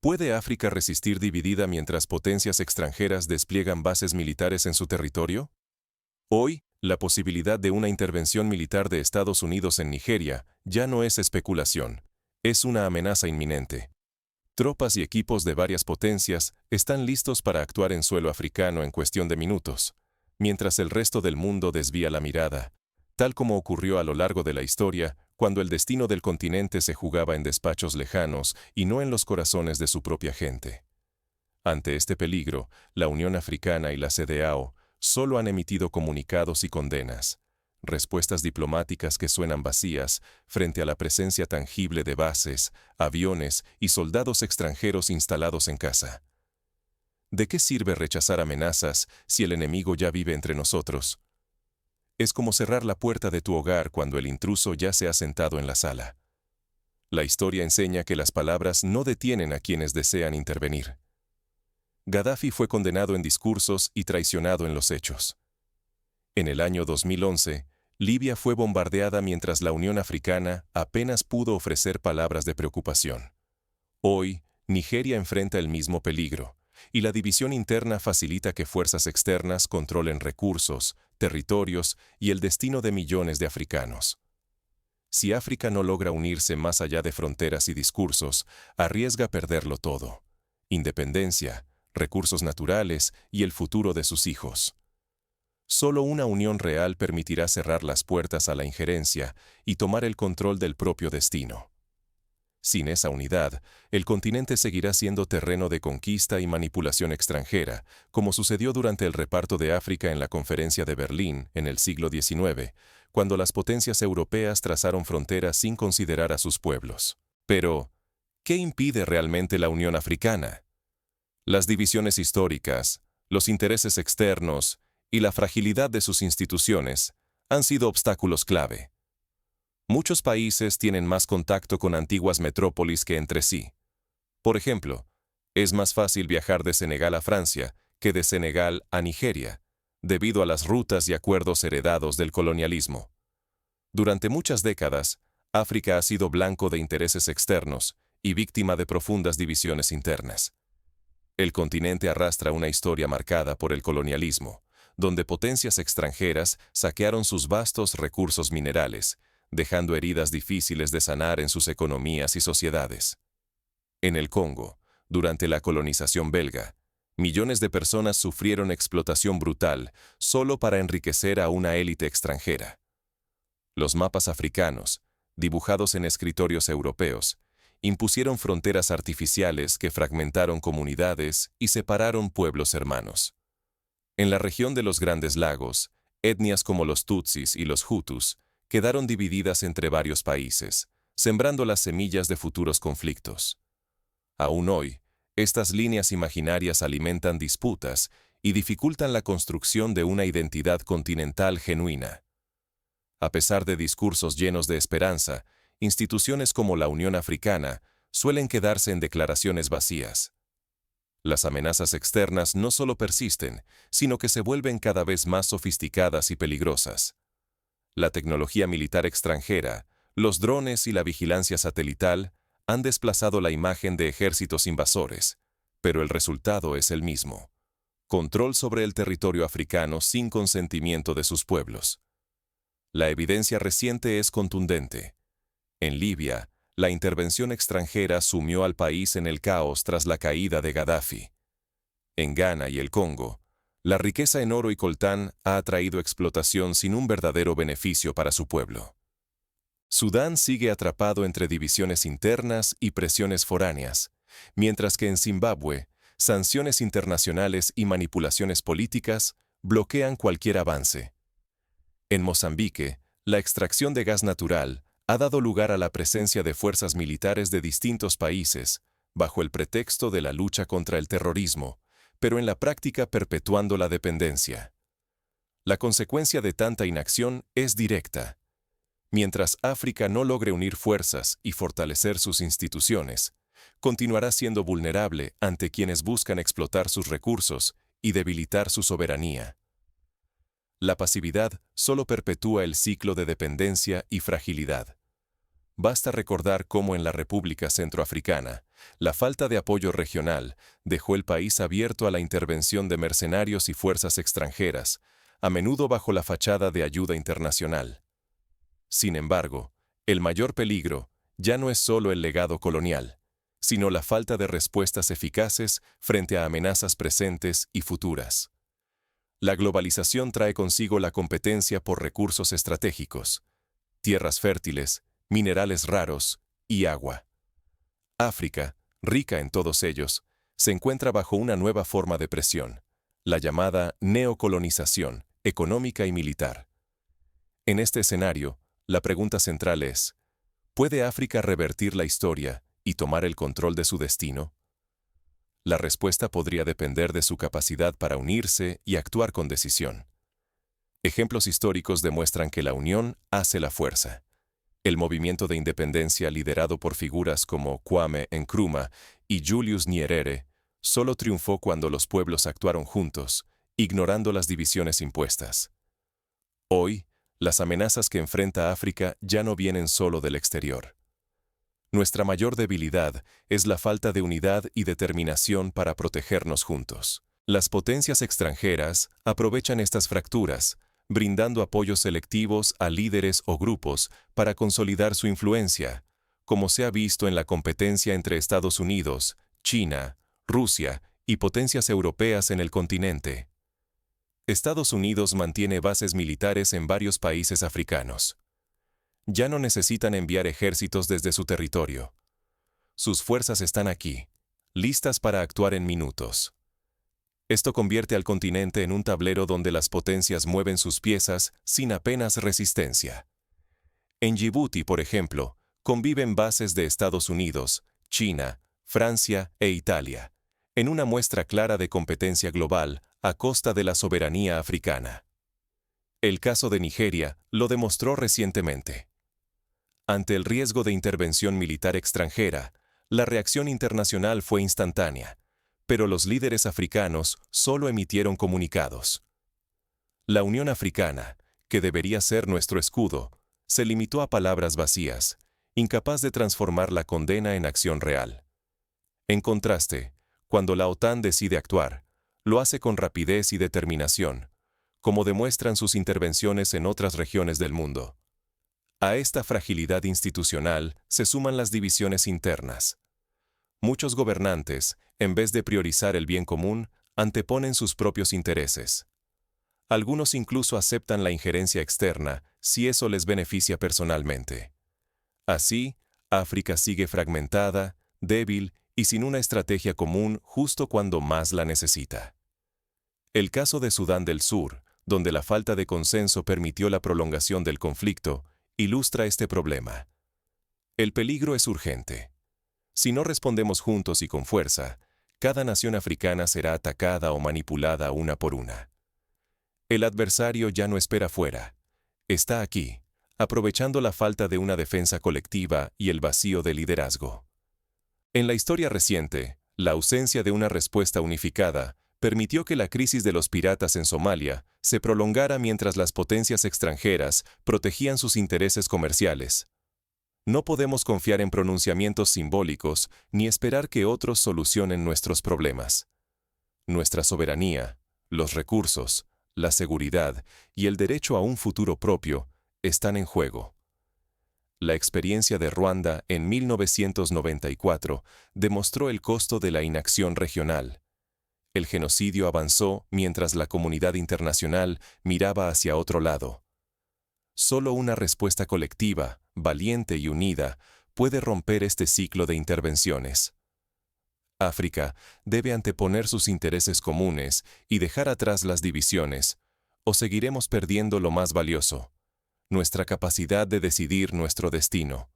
¿Puede África resistir dividida mientras potencias extranjeras despliegan bases militares en su territorio? Hoy, la posibilidad de una intervención militar de Estados Unidos en Nigeria ya no es especulación, es una amenaza inminente. Tropas y equipos de varias potencias están listos para actuar en suelo africano en cuestión de minutos, mientras el resto del mundo desvía la mirada, tal como ocurrió a lo largo de la historia cuando el destino del continente se jugaba en despachos lejanos y no en los corazones de su propia gente. Ante este peligro, la Unión Africana y la CEDEAO solo han emitido comunicados y condenas, respuestas diplomáticas que suenan vacías frente a la presencia tangible de bases, aviones y soldados extranjeros instalados en casa. ¿De qué sirve rechazar amenazas si el enemigo ya vive entre nosotros? Es como cerrar la puerta de tu hogar cuando el intruso ya se ha sentado en la sala. La historia enseña que las palabras no detienen a quienes desean intervenir. Gaddafi fue condenado en discursos y traicionado en los hechos. En el año 2011, Libia fue bombardeada mientras la Unión Africana apenas pudo ofrecer palabras de preocupación. Hoy, Nigeria enfrenta el mismo peligro, y la división interna facilita que fuerzas externas controlen recursos, territorios y el destino de millones de africanos. Si África no logra unirse más allá de fronteras y discursos, arriesga perderlo todo: independencia, recursos naturales y el futuro de sus hijos. Solo una unión real permitirá cerrar las puertas a la injerencia y tomar el control del propio destino. Sin esa unidad, el continente seguirá siendo terreno de conquista y manipulación extranjera, como sucedió durante el reparto de África en la Conferencia de Berlín en el siglo XIX, cuando las potencias europeas trazaron fronteras sin considerar a sus pueblos. Pero, ¿qué impide realmente la Unión Africana? Las divisiones históricas, los intereses externos y la fragilidad de sus instituciones han sido obstáculos clave. Muchos países tienen más contacto con antiguas metrópolis que entre sí. Por ejemplo, es más fácil viajar de Senegal a Francia que de Senegal a Nigeria, debido a las rutas y acuerdos heredados del colonialismo. Durante muchas décadas, África ha sido blanco de intereses externos y víctima de profundas divisiones internas. El continente arrastra una historia marcada por el colonialismo, donde potencias extranjeras saquearon sus vastos recursos minerales, dejando heridas difíciles de sanar en sus economías y sociedades. En el Congo, durante la colonización belga, millones de personas sufrieron explotación brutal solo para enriquecer a una élite extranjera. Los mapas africanos, dibujados en escritorios europeos, impusieron fronteras artificiales que fragmentaron comunidades y separaron pueblos hermanos. En la región de los Grandes Lagos, etnias como los Tutsis y los Hutus quedaron divididas entre varios países, sembrando las semillas de futuros conflictos. Aún hoy, estas líneas imaginarias alimentan disputas y dificultan la construcción de una identidad continental genuina. A pesar de discursos llenos de esperanza, instituciones como la Unión Africana suelen quedarse en declaraciones vacías. Las amenazas externas no solo persisten, sino que se vuelven cada vez más sofisticadas y peligrosas. La tecnología militar extranjera, los drones y la vigilancia satelital han desplazado la imagen de ejércitos invasores, pero el resultado es el mismo: control sobre el territorio africano sin consentimiento de sus pueblos. La evidencia reciente es contundente. En Libia, la intervención extranjera sumió al país en el caos tras la caída de Gaddafi. En Ghana y el Congo, la riqueza en oro y coltán ha atraído explotación sin un verdadero beneficio para su pueblo. Sudán sigue atrapado entre divisiones internas y presiones foráneas, mientras que en Zimbabue, sanciones internacionales y manipulaciones políticas bloquean cualquier avance. En Mozambique, la extracción de gas natural ha dado lugar a la presencia de fuerzas militares de distintos países, bajo el pretexto de la lucha contra el terrorismo, pero en la práctica perpetuando la dependencia. La consecuencia de tanta inacción es directa. Mientras África no logre unir fuerzas y fortalecer sus instituciones, continuará siendo vulnerable ante quienes buscan explotar sus recursos y debilitar su soberanía. La pasividad solo perpetúa el ciclo de dependencia y fragilidad. Basta recordar cómo en la República Centroafricana, la falta de apoyo regional dejó el país abierto a la intervención de mercenarios y fuerzas extranjeras, a menudo bajo la fachada de ayuda internacional. Sin embargo, el mayor peligro ya no es solo el legado colonial, sino la falta de respuestas eficaces frente a amenazas presentes y futuras. La globalización trae consigo la competencia por recursos estratégicos, tierras fértiles, minerales raros y agua. África, rica en todos ellos, se encuentra bajo una nueva forma de presión, la llamada neocolonización económica y militar. En este escenario, la pregunta central es, ¿puede África revertir la historia y tomar el control de su destino? La respuesta podría depender de su capacidad para unirse y actuar con decisión. Ejemplos históricos demuestran que la unión hace la fuerza. El movimiento de independencia liderado por figuras como Kwame Nkrumah y Julius Nyerere solo triunfó cuando los pueblos actuaron juntos, ignorando las divisiones impuestas. Hoy, las amenazas que enfrenta África ya no vienen solo del exterior. Nuestra mayor debilidad es la falta de unidad y determinación para protegernos juntos. Las potencias extranjeras aprovechan estas fracturas, brindando apoyos selectivos a líderes o grupos para consolidar su influencia, como se ha visto en la competencia entre Estados Unidos, China, Rusia y potencias europeas en el continente. Estados Unidos mantiene bases militares en varios países africanos. Ya no necesitan enviar ejércitos desde su territorio. Sus fuerzas están aquí, listas para actuar en minutos. Esto convierte al continente en un tablero donde las potencias mueven sus piezas sin apenas resistencia. En Djibouti, por ejemplo, conviven bases de Estados Unidos, China, Francia e Italia, en una muestra clara de competencia global a costa de la soberanía africana. El caso de Nigeria lo demostró recientemente. Ante el riesgo de intervención militar extranjera, la reacción internacional fue instantánea, pero los líderes africanos solo emitieron comunicados. La Unión Africana, que debería ser nuestro escudo, se limitó a palabras vacías, incapaz de transformar la condena en acción real. En contraste, cuando la OTAN decide actuar, lo hace con rapidez y determinación, como demuestran sus intervenciones en otras regiones del mundo. A esta fragilidad institucional se suman las divisiones internas. Muchos gobernantes, en vez de priorizar el bien común, anteponen sus propios intereses. Algunos incluso aceptan la injerencia externa si eso les beneficia personalmente. Así, África sigue fragmentada, débil y sin una estrategia común justo cuando más la necesita. El caso de Sudán del Sur, donde la falta de consenso permitió la prolongación del conflicto, ilustra este problema. El peligro es urgente. Si no respondemos juntos y con fuerza, cada nación africana será atacada o manipulada una por una. El adversario ya no espera fuera. Está aquí, aprovechando la falta de una defensa colectiva y el vacío de liderazgo. En la historia reciente, la ausencia de una respuesta unificada permitió que la crisis de los piratas en Somalia se prolongara mientras las potencias extranjeras protegían sus intereses comerciales. No podemos confiar en pronunciamientos simbólicos ni esperar que otros solucionen nuestros problemas. Nuestra soberanía, los recursos, la seguridad y el derecho a un futuro propio están en juego. La experiencia de Ruanda en 1994 demostró el costo de la inacción regional. El genocidio avanzó mientras la comunidad internacional miraba hacia otro lado. Solo una respuesta colectiva, valiente y unida, puede romper este ciclo de intervenciones. África debe anteponer sus intereses comunes y dejar atrás las divisiones, o seguiremos perdiendo lo más valioso, nuestra capacidad de decidir nuestro destino.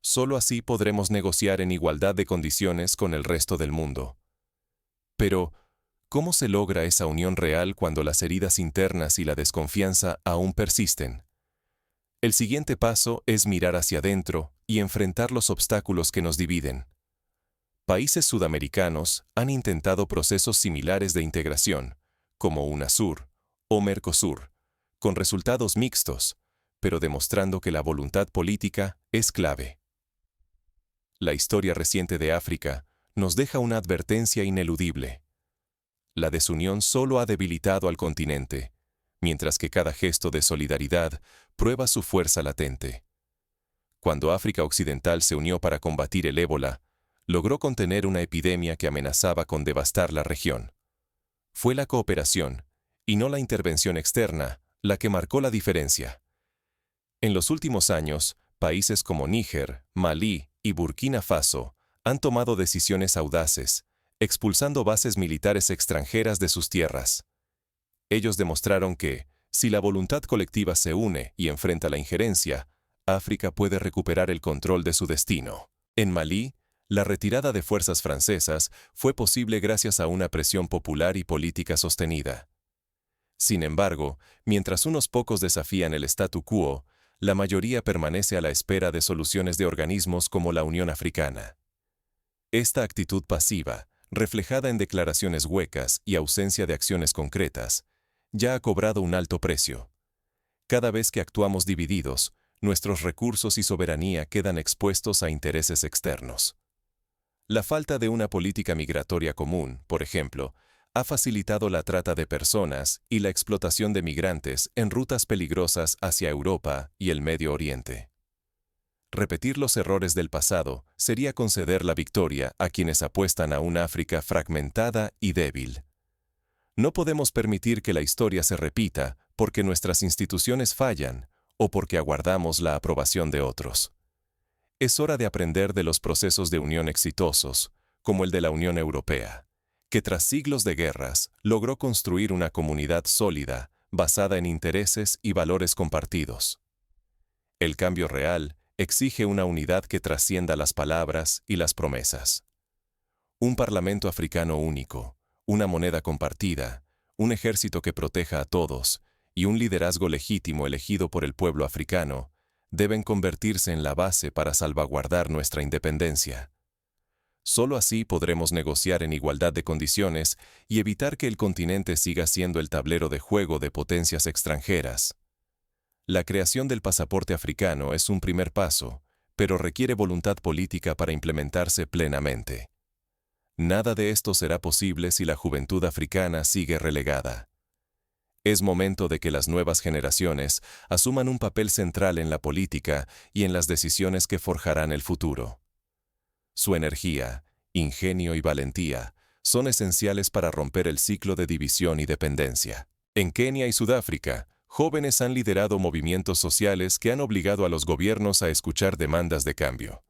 Solo así podremos negociar en igualdad de condiciones con el resto del mundo. Pero, ¿cómo se logra esa unión real cuando las heridas internas y la desconfianza aún persisten? El siguiente paso es mirar hacia adentro y enfrentar los obstáculos que nos dividen. Países sudamericanos han intentado procesos similares de integración, como UNASUR o Mercosur, con resultados mixtos, pero demostrando que la voluntad política es clave. La historia reciente de África nos deja una advertencia ineludible. La desunión solo ha debilitado al continente, mientras que cada gesto de solidaridad prueba su fuerza latente. Cuando África Occidental se unió para combatir el ébola, logró contener una epidemia que amenazaba con devastar la región. Fue la cooperación, y no la intervención externa, la que marcó la diferencia. En los últimos años, países como Níger, Malí y Burkina Faso han tomado decisiones audaces, expulsando bases militares extranjeras de sus tierras. Ellos demostraron que, si la voluntad colectiva se une y enfrenta la injerencia, África puede recuperar el control de su destino. En Malí, la retirada de fuerzas francesas fue posible gracias a una presión popular y política sostenida. Sin embargo, mientras unos pocos desafían el statu quo, la mayoría permanece a la espera de soluciones de organismos como la Unión Africana. Esta actitud pasiva, reflejada en declaraciones huecas y ausencia de acciones concretas, ya ha cobrado un alto precio. Cada vez que actuamos divididos, nuestros recursos y soberanía quedan expuestos a intereses externos. La falta de una política migratoria común, por ejemplo, ha facilitado la trata de personas y la explotación de migrantes en rutas peligrosas hacia Europa y el Medio Oriente. Repetir los errores del pasado sería conceder la victoria a quienes apuestan a una África fragmentada y débil. No podemos permitir que la historia se repita porque nuestras instituciones fallan o porque aguardamos la aprobación de otros. Es hora de aprender de los procesos de unión exitosos, como el de la Unión Europea, que tras siglos de guerras logró construir una comunidad sólida basada en intereses y valores compartidos. El cambio real exige una unidad que trascienda las palabras y las promesas. Un parlamento africano único, una moneda compartida, un ejército que proteja a todos y un liderazgo legítimo elegido por el pueblo africano deben convertirse en la base para salvaguardar nuestra independencia. Solo así podremos negociar en igualdad de condiciones y evitar que el continente siga siendo el tablero de juego de potencias extranjeras. La creación del pasaporte africano es un primer paso, pero requiere voluntad política para implementarse plenamente. Nada de esto será posible si la juventud africana sigue relegada. Es momento de que las nuevas generaciones asuman un papel central en la política y en las decisiones que forjarán el futuro. Su energía, ingenio y valentía son esenciales para romper el ciclo de división y dependencia. En Kenia y Sudáfrica, jóvenes han liderado movimientos sociales que han obligado a los gobiernos a escuchar demandas de cambio.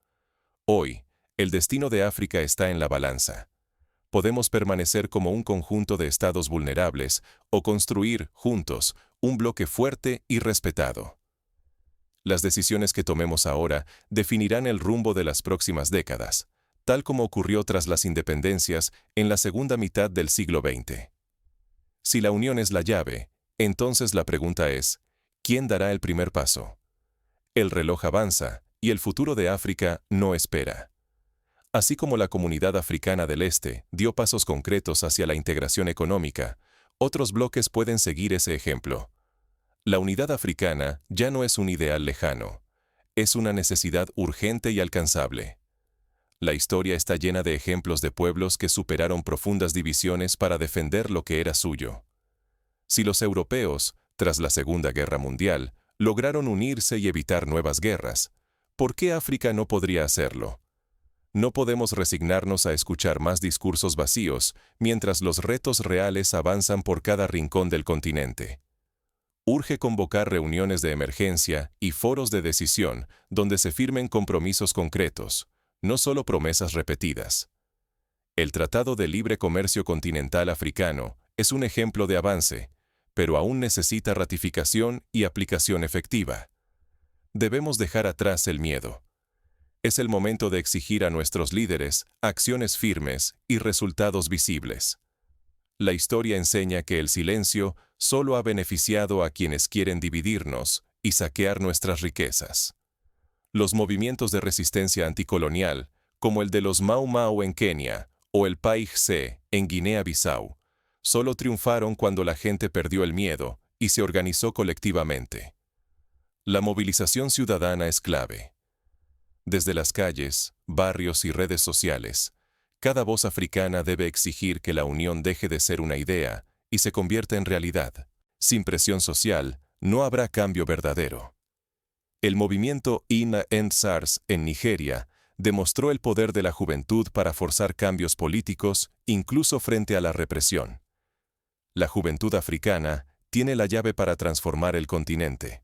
Hoy, el destino de África está en la balanza. Podemos permanecer como un conjunto de estados vulnerables o construir, juntos, un bloque fuerte y respetado. Las decisiones que tomemos ahora definirán el rumbo de las próximas décadas, tal como ocurrió tras las independencias en la segunda mitad del siglo XX. Si la unión es la llave, entonces la pregunta es, ¿quién dará el primer paso? El reloj avanza y el futuro de África no espera. Así como la Comunidad Africana del Este dio pasos concretos hacia la integración económica, otros bloques pueden seguir ese ejemplo. La unidad africana ya no es un ideal lejano, es una necesidad urgente y alcanzable. La historia está llena de ejemplos de pueblos que superaron profundas divisiones para defender lo que era suyo. Si los europeos, tras la Segunda Guerra Mundial, lograron unirse y evitar nuevas guerras, ¿por qué África no podría hacerlo? No podemos resignarnos a escuchar más discursos vacíos mientras los retos reales avanzan por cada rincón del continente. Urge convocar reuniones de emergencia y foros de decisión donde se firmen compromisos concretos, no solo promesas repetidas. El Tratado de Libre Comercio Continental Africano es un ejemplo de avance, pero aún necesita ratificación y aplicación efectiva. Debemos dejar atrás el miedo. Es el momento de exigir a nuestros líderes acciones firmes y resultados visibles. La historia enseña que el silencio solo ha beneficiado a quienes quieren dividirnos y saquear nuestras riquezas. Los movimientos de resistencia anticolonial, como el de los Mau Mau en Kenia o el PAIGC en Guinea-Bissau, solo triunfaron cuando la gente perdió el miedo y se organizó colectivamente. La movilización ciudadana es clave. Desde las calles, barrios y redes sociales, cada voz africana debe exigir que la unión deje de ser una idea y se convierta en realidad. Sin presión social, no habrá cambio verdadero. El movimiento INA End SARS en Nigeria demostró el poder de la juventud para forzar cambios políticos, incluso frente a la represión. La juventud africana tiene la llave para transformar el continente.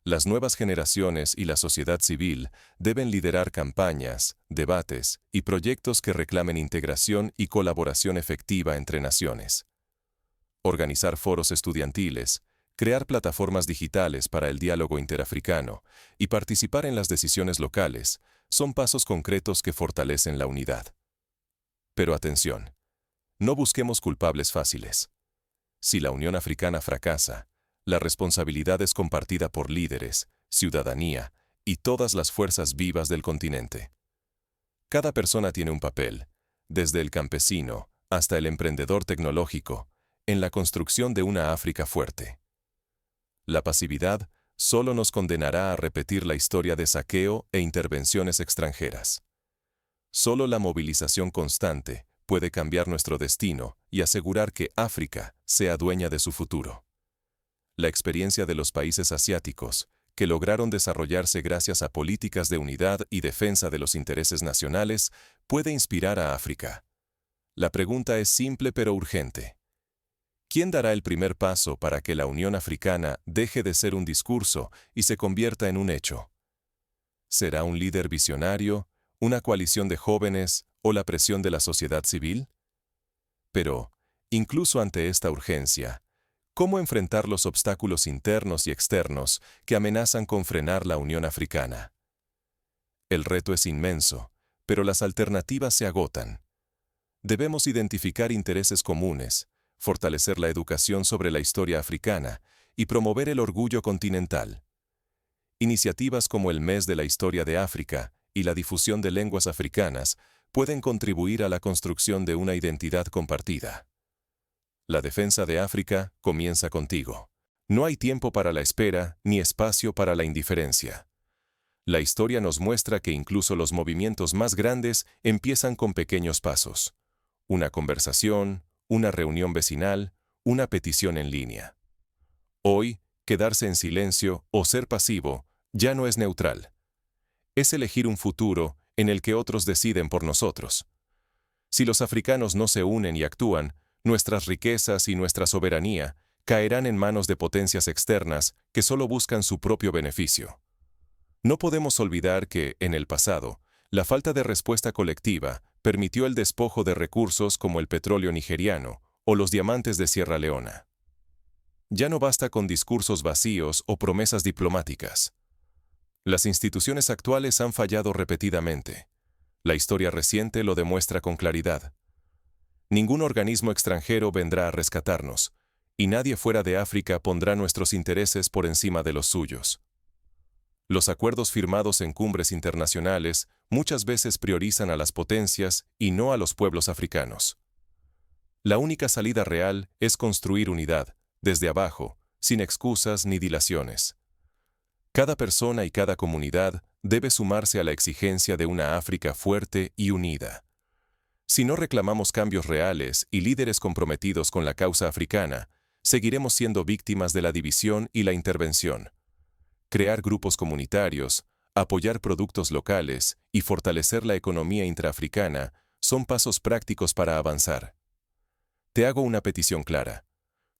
Las nuevas generaciones y la sociedad civil deben liderar campañas, debates y proyectos que reclamen integración y colaboración efectiva entre naciones. Organizar foros estudiantiles, crear plataformas digitales para el diálogo interafricano y participar en las decisiones locales son pasos concretos que fortalecen la unidad. Pero atención, no busquemos culpables fáciles. Si la Unión Africana fracasa, la responsabilidad es compartida por líderes, ciudadanía y todas las fuerzas vivas del continente. Cada persona tiene un papel, desde el campesino hasta el emprendedor tecnológico, en la construcción de una África fuerte. La pasividad solo nos condenará a repetir la historia de saqueo e intervenciones extranjeras. Solo la movilización constante puede cambiar nuestro destino y asegurar que África sea dueña de su futuro. La experiencia de los países asiáticos, que lograron desarrollarse gracias a políticas de unidad y defensa de los intereses nacionales, puede inspirar a África. La pregunta es simple pero urgente. ¿Quién dará el primer paso para que la Unión Africana deje de ser un discurso y se convierta en un hecho? ¿Será un líder visionario, una coalición de jóvenes o la presión de la sociedad civil? Pero, incluso ante esta urgencia, ¿cómo enfrentar los obstáculos internos y externos que amenazan con frenar la Unión Africana? El reto es inmenso, pero las alternativas se agotan. Debemos identificar intereses comunes, fortalecer la educación sobre la historia africana y promover el orgullo continental. Iniciativas como el Mes de la Historia de África y la difusión de lenguas africanas pueden contribuir a la construcción de una identidad compartida. La defensa de África comienza contigo. No hay tiempo para la espera ni espacio para la indiferencia. La historia nos muestra que incluso los movimientos más grandes empiezan con pequeños pasos. Una conversación, una reunión vecinal, una petición en línea. Hoy, quedarse en silencio o ser pasivo ya no es neutral. Es elegir un futuro en el que otros deciden por nosotros. Si los africanos no se unen y actúan, nuestras riquezas y nuestra soberanía caerán en manos de potencias externas que solo buscan su propio beneficio. No podemos olvidar que, en el pasado, la falta de respuesta colectiva permitió el despojo de recursos como el petróleo nigeriano o los diamantes de Sierra Leona. Ya no basta con discursos vacíos o promesas diplomáticas. Las instituciones actuales han fallado repetidamente. La historia reciente lo demuestra con claridad. Ningún organismo extranjero vendrá a rescatarnos, y nadie fuera de África pondrá nuestros intereses por encima de los suyos. Los acuerdos firmados en cumbres internacionales muchas veces priorizan a las potencias y no a los pueblos africanos. La única salida real es construir unidad, desde abajo, sin excusas ni dilaciones. Cada persona y cada comunidad debe sumarse a la exigencia de una África fuerte y unida. Si no reclamamos cambios reales y líderes comprometidos con la causa africana, seguiremos siendo víctimas de la división y la intervención. Crear grupos comunitarios, apoyar productos locales y fortalecer la economía intraafricana son pasos prácticos para avanzar. Te hago una petición clara.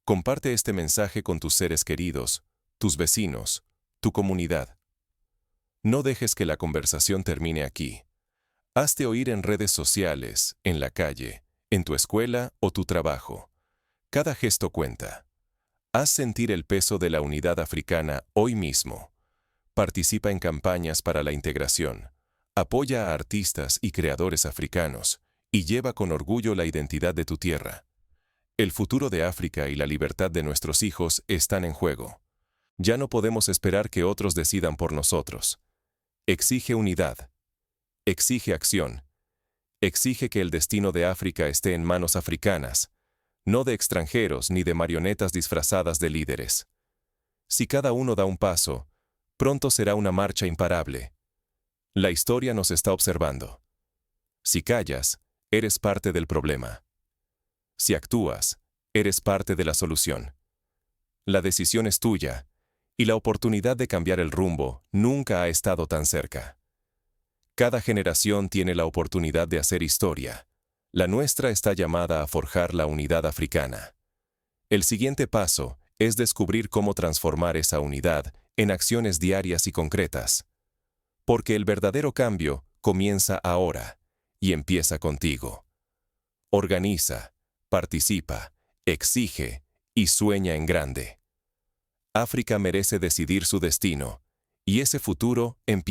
Comparte este mensaje con tus seres queridos, tus vecinos, tu comunidad. No dejes que la conversación termine aquí. Hazte oír en redes sociales, en la calle, en tu escuela o tu trabajo. Cada gesto cuenta. Haz sentir el peso de la unidad africana hoy mismo. Participa en campañas para la integración. Apoya a artistas y creadores africanos y lleva con orgullo la identidad de tu tierra. El futuro de África y la libertad de nuestros hijos están en juego. Ya no podemos esperar que otros decidan por nosotros. Exige unidad. Exige acción. Exige que el destino de África esté en manos africanas, no de extranjeros ni de marionetas disfrazadas de líderes. Si cada uno da un paso, Pronto será una marcha imparable. La historia nos está observando. Si callas, eres parte del problema. Si actúas, eres parte de la solución. La decisión es tuya, y la oportunidad de cambiar el rumbo nunca ha estado tan cerca. Cada generación tiene la oportunidad de hacer historia. La nuestra está llamada a forjar la unidad africana. El siguiente paso es descubrir cómo transformar esa unidad en acciones diarias y concretas. Porque el verdadero cambio comienza ahora y empieza contigo. Organiza, participa, exige y sueña en grande. África merece decidir su destino, y ese futuro empieza